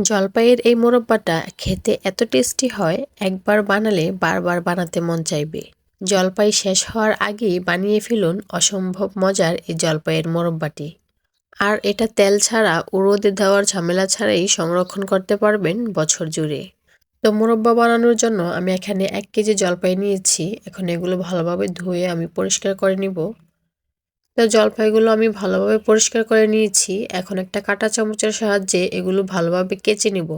জলপাইয়ের এই মোরব্বাটা খেতে এত টেস্টি হয়, একবার বানালে বারবার বানাতে মন চাইবে। জলপাই শেষ হওয়ার আগেই বানিয়ে ফেলুন অসম্ভব মজার এই জলপাইয়ের মোরব্বাটি। আর এটা তেল ছাড়া ও রোদে দেওয়ার ঝামেলা ছাড়াই সংরক্ষণ করতে পারবেন বছর জুড়ে। তো মোরব্বা বানানোর জন্য আমি এখানে 1 কেজি জলপাই নিয়েছি। এখন এগুলো ভালোভাবে ধুয়ে আমি পরিষ্কার করে নিব। তো জলপাইগুলো আমি ভালোভাবে পরিষ্কার করে নিয়েছি। এখন একটা কাঁটা চামচের সাহায্যে এগুলো ভালোভাবে কেচে নিব।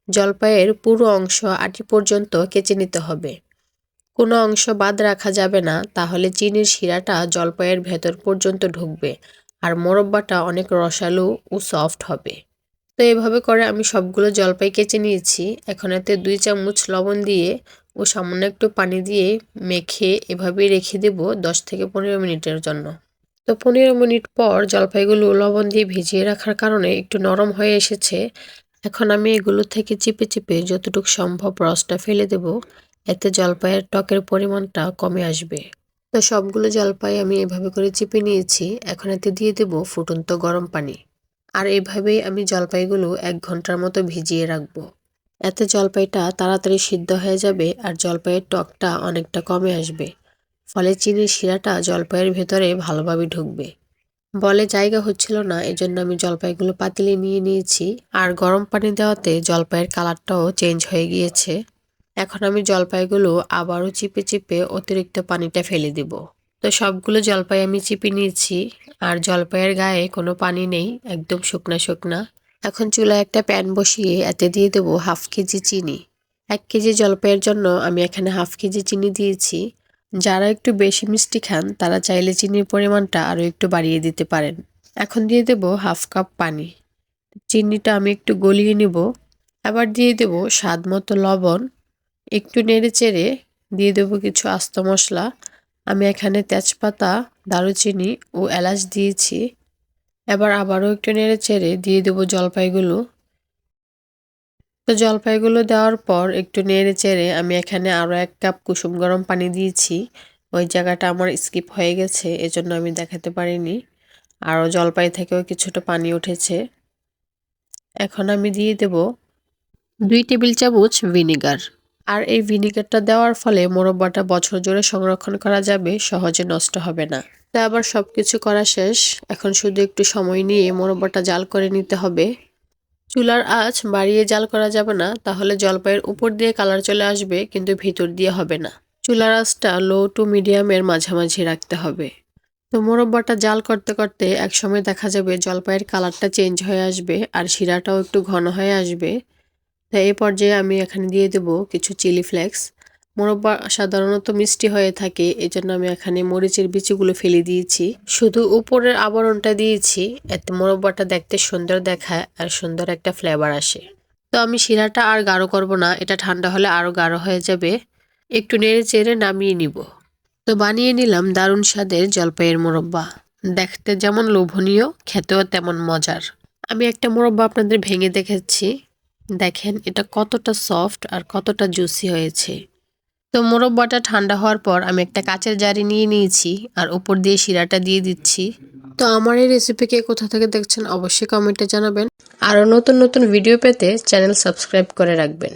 জলপাইয়ের পুরো অংশ আটি পর্যন্ত কেচে নিতে হবে। কোনো অংশ বাদ রাখা যাবে না, তাহলে চিনির শিরাটা জলপাইয়ের ভেতর পর্যন্ত ঢুকবে আর মোরব্বাটা অনেক রসালো ও সফট হবে। তো এভাবে করে আমি সবগুলো জলপাই কেচে নিয়েছি। এখন এতে 2 চামচ লবণ দিয়ে ও সামান্য একটু পানি দিয়ে মেখে এভাবেই রেখে দেব 10 থেকে 15 মিনিটের জন্য। তো 15 মিনিট পর জলপাইগুলো লবণ দিয়ে ভিজিয়ে রাখার কারণে একটু নরম হয়ে এসেছে। এখন আমি এগুলো থেকে চিপে চিপে যতটুকু সম্ভব রসটা ফেলে দেব, এতে জলপাইয়ের টকের পরিমাণটা কমে আসবে। তো সবগুলো জলপাই আমি এভাবে করে চিপে নিয়েছি। এখন এতে দিয়ে দেব ফুটন্ত গরম পানি। আর এভাবেই আমি জলপাইগুলো 1 ঘন্টার মতো ভিজিয়ে রাখবো। এতে জলপাইটা তাড়াতাড়ি সিদ্ধ হয়ে যাবে আর জলপাইয়ের টকটা অনেকটা কমে আসবে। ফলে চিনির শিরাটা জলপাইয়ের ভেতরে ভালোভাবে ঢুকবে। বলে জায়গা হচ্ছিল না, এজন্য আমি জলপাইগুলো পাতিলে নিয়ে নিয়েছি। আর গরম পানি দেওয়াতে জলপাইয়ের কালারটাও চেঞ্জ হয়ে গিয়েছে। এখন আমি জলপাইগুলো আবারও চিপে চিপে অতিরিক্ত পানিটা ফেলে দিব। তো সবগুলো জলপাই আমি চিপে নিয়েছি আর জলপাইয়ের গায়ে কোনো পানি নেই, একদম শুকনা শুকনা। এখন চুলায় একটা প্যান বসিয়ে এতে দিয়ে দেবো 1/2 কেজি চিনি। 1 কেজি জলপাইয়ের জন্য আমি এখানে 1/2 কেজি চিনি দিয়েছি। যারা একটু বেশি মিষ্টি খান তারা চাইলে চিনির পরিমাণটা আরও একটু বাড়িয়ে দিতে পারেন। এখন দিয়ে দেব 1/2 কাপ পানি। চিনিটা আমি একটু গলিয়ে নেব। আবার দিয়ে দেব স্বাদ মতো লবণ। একটু নেড়ে চেড়ে দিয়ে দেব কিছু আস্ত মশলা। আমি এখানে তেজপাতা, দারুচিনি ও এলাচ দিয়েছি। এবার আবারও একটু নেড়ে চেড়ে দিয়ে দেব জলপাইগুলো। তো জলপাইগুলো দেওয়ার পর একটু নেড়ে চেড়ে আমি এখানে আরও 1 কাপ কুসুম গরম পানি দিয়েছি। ওই জায়গাটা আমার স্কিপ হয়ে গেছে, এজন্য আমি দেখাতে পারিনি। আরও জলপাই থেকেও কিছুটা পানি উঠেছে। এখন আমি দিয়ে দেব 2 টেবিল চামচ ভিনেগার। আর এই ভিনেগারটা দেওয়ার ফলে মোরব্বাটা বছর জুড়ে সংরক্ষণ করা যাবে, সহজে নষ্ট হবে না। তো আবার সবকিছু করা শেষ। এখন শুধু একটু সময় নিয়ে মোরব্বাটা জাল করে নিতে হবে। চুলার আঁচ বাড়িয়ে জাল করা যাবে না, তাহলে জলপাইয়ের উপর দিয়ে কালার চলে আসবে কিন্তু ভিতর দিয়ে হবে না। চুলার আঁচটা লো টু মিডিয়ামের মাঝামাঝি রাখতে হবে। তো মোরব্বাটা জাল করতে করতে একসময় দেখা যাবে জলপাইয়ের কালারটা চেঞ্জ হয়ে আসবে আর শিরাটাও একটু ঘন হয়ে আসবে। তাই এই পর্যায়ে আমি এখানে দিয়ে দেব কিছু চিলি ফ্লেক্স। মোরব্বা সাধারণত মিষ্টি হয়ে থাকে, এজন্য আমি এখানে মরিচের বিচিগুলো ফেলে দিয়েছি। শুধু উপরের আবরণটা দিয়েছি, এতে মোরব্বাটা দেখতে সুন্দর দেখায় আর সুন্দর একটা ফ্লেভার আসে। তো আমি শিরাটা আর গাঢ় করব না, এটা ঠান্ডা হলে আরও গাঢ় হয়ে যাবে। একটু নেড়ে চেড়ে নামিয়ে নিব। তো বানিয়ে নিলাম দারুণ স্বাদের জলপাইয়ের মোরব্বা। দেখতে যেমন লোভনীয়, খেতেও তেমন মজার। আমি একটা মোরব্বা আপনাদের ভেঙে দেখাচ্ছি। দেখেন এটা কতটা সফট আর কতটা জুসি হয়েছে। তো মোরব্বাটা ঠান্ডা হওয়ার পর আমি একটা কাচের জারি নিয়ে নিয়েছি আর উপর দিয়ে শিরাটা দিয়ে দিচ্ছি। তো আমার এই রেসিপিকে কোথা থেকে দেখছেন অবশ্যই কমেন্টে জানাবেন। আরও নতুন নতুন ভিডিও পেতে চ্যানেল সাবস্ক্রাইব করে রাখবেন।